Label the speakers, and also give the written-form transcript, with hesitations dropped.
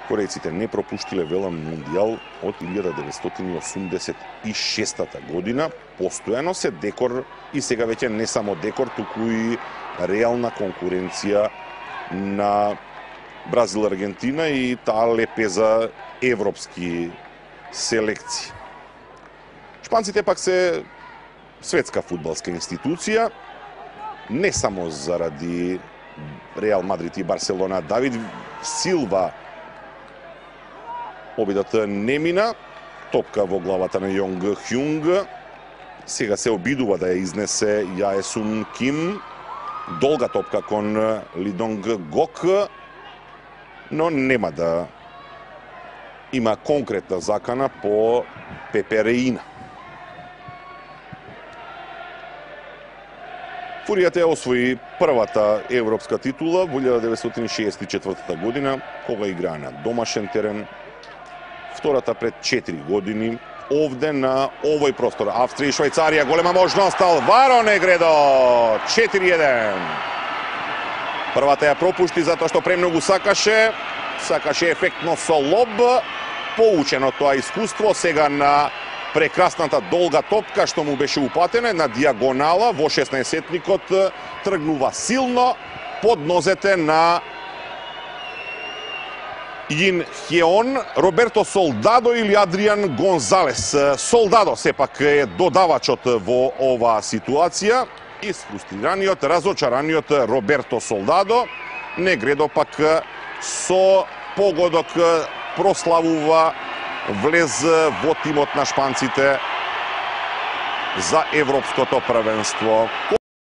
Speaker 1: Корејците не пропуштиле велам мундијал од 1986 година. Постојано се декор и сега веќе не само декор, туку и реална конкуренција на Бразил, Аргентина и таа лепеза европски селекции. Шпанците пак се светска фудбалска институција, не само заради Реал Мадрид и Барселона. Давид Силва обидот не мина, топка во главата на Јонг Хјунг. Сега се обидува да ја изнесе Јаесун Ким. Долга топка кон Лидонг Гок, но нема да има конкретна закана по Пепе Реина. Фуријата ја освои првата европска титула во 1964 година, кога играа на домашен терен. Втората пред 4 години, овде на овој простор. Австрија и Швајцарија, голема можност, Алваро Негредо, 4-1. Првата ја пропушти затоа што премногу сакаше ефектно со лоб. Поучено тоа искуство сега на прекрасната долга топка што му беше упатена, една диагонала во 16-етникот, тргнува силно под нозете на Јин Хеон, Роберто Солдадо или Адриан Гонзалес. Солдадо сепак е додавачот во оваа ситуација. Исфрустираниот, разочараниот Роберто Солдадо. Негредо пак со погодок прославува влез во тимот на шпанците за европското првенство.